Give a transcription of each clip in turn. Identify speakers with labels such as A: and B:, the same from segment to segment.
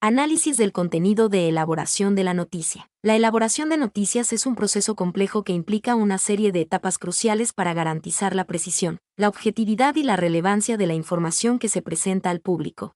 A: Análisis del contenido de elaboración de la noticia. La elaboración de noticias es un proceso complejo que implica una serie de etapas cruciales para garantizar la precisión, la objetividad y la relevancia de la información que se presenta al público.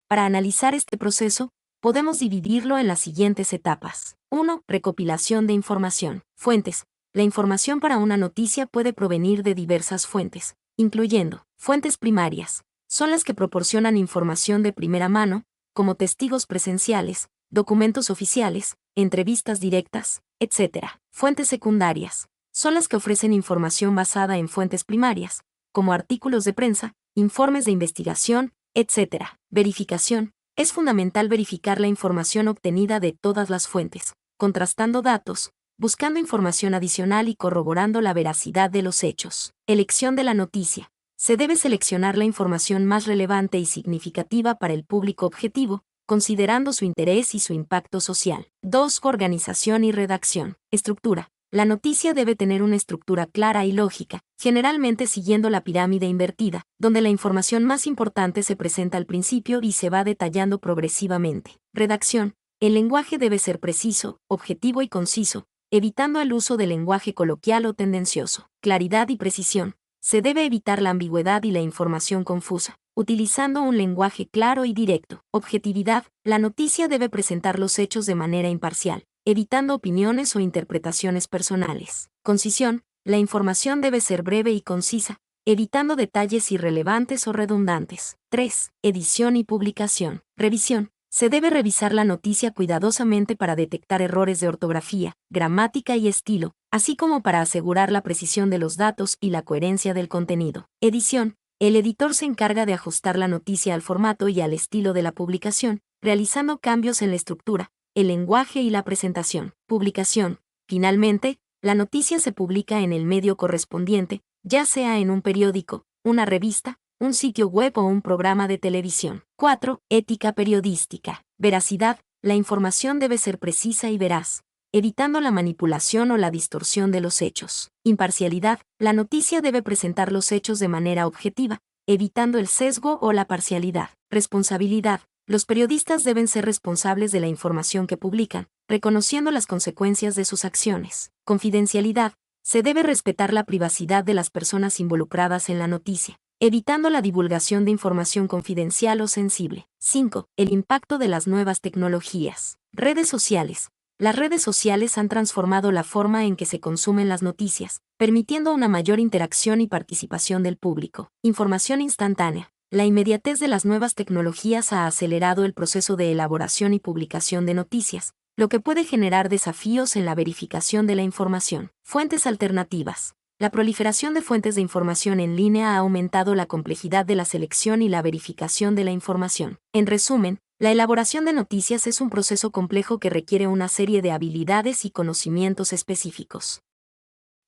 A: Para analizar este proceso, podemos dividirlo en las siguientes etapas. 1. Recopilación de información. Fuentes. La información para una noticia puede provenir de diversas fuentes, incluyendo fuentes primarias. Son las que proporcionan información de primera mano, como testigos presenciales, documentos oficiales, entrevistas directas, etc. Fuentes secundarias. Son las que ofrecen información basada en fuentes primarias, como artículos de prensa, informes de investigación, etc. Verificación. Es fundamental verificar la información obtenida de todas las fuentes, contrastando datos, buscando información adicional y corroborando la veracidad de los hechos. Elección de la noticia. Se debe seleccionar la información más relevante y significativa para el público objetivo, considerando su interés y su impacto social. 2. Organización y redacción. Estructura. La noticia debe tener una estructura clara y lógica, generalmente siguiendo la pirámide invertida, donde la información más importante se presenta al principio y se va detallando progresivamente. Redacción. El lenguaje debe ser preciso, objetivo y conciso, evitando el uso del lenguaje coloquial o tendencioso. Claridad y precisión. Se debe evitar la ambigüedad y la información confusa, utilizando un lenguaje claro y directo. Objetividad. La noticia debe presentar los hechos de manera imparcial, evitando opiniones o interpretaciones personales. Concisión. La información debe ser breve y concisa, evitando detalles irrelevantes o redundantes. 3. Edición y publicación. Revisión. Se debe revisar la noticia cuidadosamente para detectar errores de ortografía, gramática y estilo, así como para asegurar la precisión de los datos y la coherencia del contenido. Edición. El editor se encarga de ajustar la noticia al formato y al estilo de la publicación, realizando cambios en la estructura, el lenguaje y la presentación. Publicación. Finalmente, la noticia se publica en el medio correspondiente, ya sea en un periódico, una revista, un sitio web o un programa de televisión. 4. Ética periodística. Veracidad. La información debe ser precisa y veraz, evitando la manipulación o la distorsión de los hechos. Imparcialidad. La noticia debe presentar los hechos de manera objetiva, evitando el sesgo o la parcialidad. Responsabilidad. Los periodistas deben ser responsables de la información que publican, reconociendo las consecuencias de sus acciones. Confidencialidad. Se debe respetar la privacidad de las personas involucradas en la noticia, evitando la divulgación de información confidencial o sensible. 5. El impacto de las nuevas tecnologías. Redes sociales. Las redes sociales han transformado la forma en que se consumen las noticias, permitiendo una mayor interacción y participación del público. Información instantánea. La inmediatez de las nuevas tecnologías ha acelerado el proceso de elaboración y publicación de noticias, lo que puede generar desafíos en la verificación de la información. Fuentes alternativas. La proliferación de fuentes de información en línea ha aumentado la complejidad de la selección y la verificación de la información. En resumen, la elaboración de noticias es un proceso complejo que requiere una serie de habilidades y conocimientos específicos.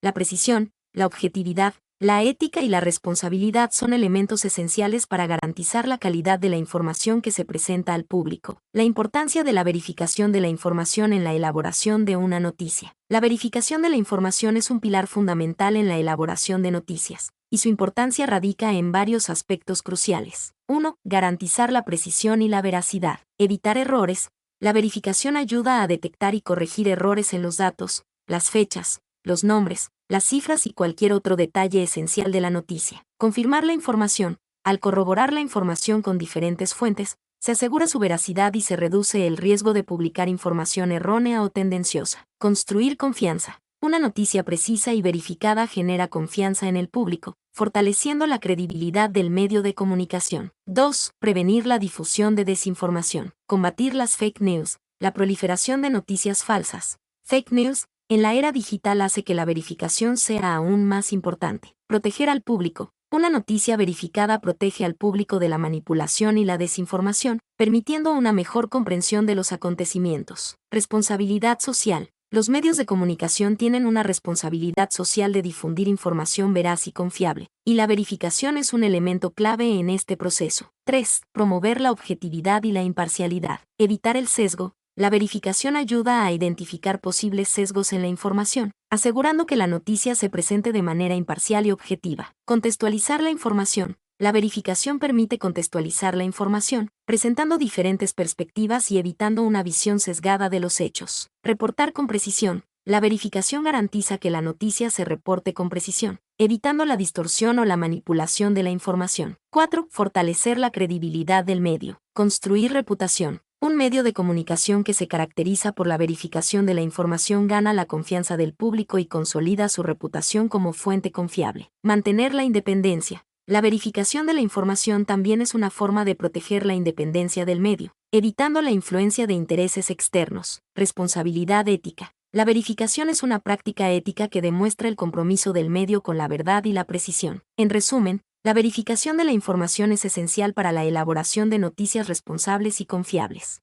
A: La precisión, la objetividad, la ética y la responsabilidad son elementos esenciales para garantizar la calidad de la información que se presenta al público. La importancia de la verificación de la información en la elaboración de una noticia. La verificación de la información es un pilar fundamental en la elaboración de noticias, y su importancia radica en varios aspectos cruciales. 1. Garantizar la precisión y la veracidad. Evitar errores. La verificación ayuda a detectar y corregir errores en los datos, las fechas, los nombres, las cifras y cualquier otro detalle esencial de la noticia. Confirmar la información. Al corroborar la información con diferentes fuentes, se asegura su veracidad y se reduce el riesgo de publicar información errónea o tendenciosa. Construir confianza. Una noticia precisa y verificada genera confianza en el público, fortaleciendo la credibilidad del medio de comunicación. 2. Prevenir la difusión de desinformación. Combatir las fake news. La proliferación de noticias falsas, fake news, en la era digital hace que la verificación sea aún más importante. Proteger al público. Una noticia verificada protege al público de la manipulación y la desinformación, permitiendo una mejor comprensión de los acontecimientos. Responsabilidad social. Los medios de comunicación tienen una responsabilidad social de difundir información veraz y confiable, y la verificación es un elemento clave en este proceso. 3. Promover la objetividad y la imparcialidad. Evitar el sesgo. La verificación ayuda a identificar posibles sesgos en la información, asegurando que la noticia se presente de manera imparcial y objetiva. Contextualizar la información. La verificación permite contextualizar la información, presentando diferentes perspectivas y evitando una visión sesgada de los hechos. Reportar con precisión. La verificación garantiza que la noticia se reporte con precisión, evitando la distorsión o la manipulación de la información. 4. Fortalecer la credibilidad del medio. Construir reputación. Un medio de comunicación que se caracteriza por la verificación de la información gana la confianza del público y consolida su reputación como fuente confiable. Mantener la independencia. La verificación de la información también es una forma de proteger la independencia del medio, evitando la influencia de intereses externos. Responsabilidad ética. La verificación es una práctica ética que demuestra el compromiso del medio con la verdad y la precisión. En resumen, la verificación de la información es esencial para la elaboración de noticias responsables y confiables.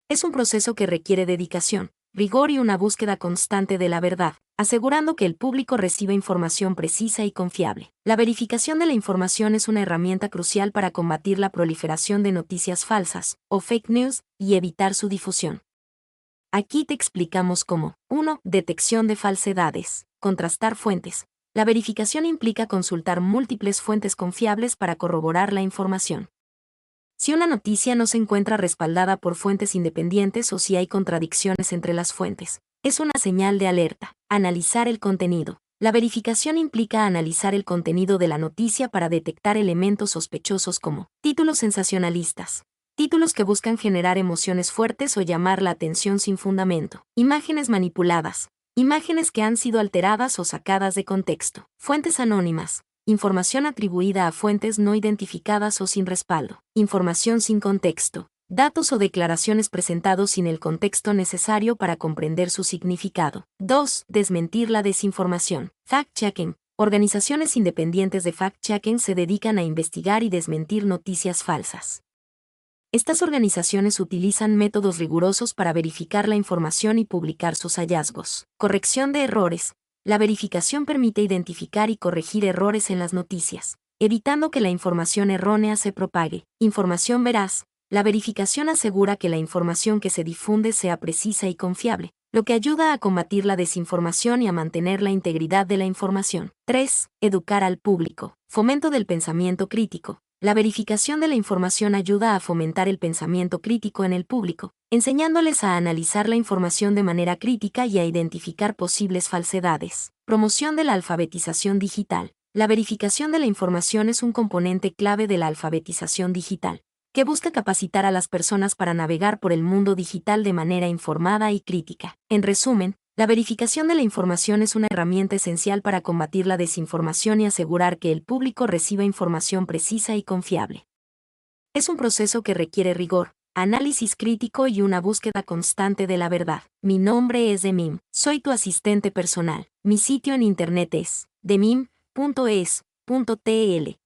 A: Es un proceso que requiere dedicación, rigor y una búsqueda constante de la verdad, asegurando que el público reciba información precisa y confiable. La verificación de la información es una herramienta crucial para combatir la proliferación de noticias falsas, o fake news, y evitar su difusión. Aquí te explicamos cómo. 1. Detección de falsedades. Contrastar fuentes. La verificación implica consultar múltiples fuentes confiables para corroborar la información. Si una noticia no se encuentra respaldada por fuentes independientes o si hay contradicciones entre las fuentes, es una señal de alerta. Analizar el contenido. La verificación implica analizar el contenido de la noticia para detectar elementos sospechosos como títulos sensacionalistas, títulos que buscan generar emociones fuertes o llamar la atención sin fundamento, imágenes manipuladas, imágenes que han sido alteradas o sacadas de contexto, fuentes anónimas, información atribuida a fuentes no identificadas o sin respaldo, información sin contexto, datos o declaraciones presentados sin el contexto necesario para comprender su significado. 2. Desmentir la desinformación. Fact-checking. Organizaciones independientes de fact-checking se dedican a investigar y desmentir noticias falsas. Estas organizaciones utilizan métodos rigurosos para verificar la información y publicar sus hallazgos. Corrección de errores. La verificación permite identificar y corregir errores en las noticias, evitando que la información errónea se propague. Información veraz. La verificación asegura que la información que se difunde sea precisa y confiable, lo que ayuda a combatir la desinformación y a mantener la integridad de la información. 3. Educar al público. Fomento del pensamiento crítico. La verificación de la información ayuda a fomentar el pensamiento crítico en el público, enseñándoles a analizar la información de manera crítica y a identificar posibles falsedades. Promoción de la alfabetización digital. La verificación de la información es un componente clave de la alfabetización digital, que busca capacitar a las personas para navegar por el mundo digital de manera informada y crítica. En resumen, la verificación de la información es una herramienta esencial para combatir la desinformación y asegurar que el público reciba información precisa y confiable. Es un proceso que requiere rigor, análisis crítico y una búsqueda constante de la verdad. Mi nombre es Demim, soy tu asistente personal. Mi sitio en internet es demim.es.tl.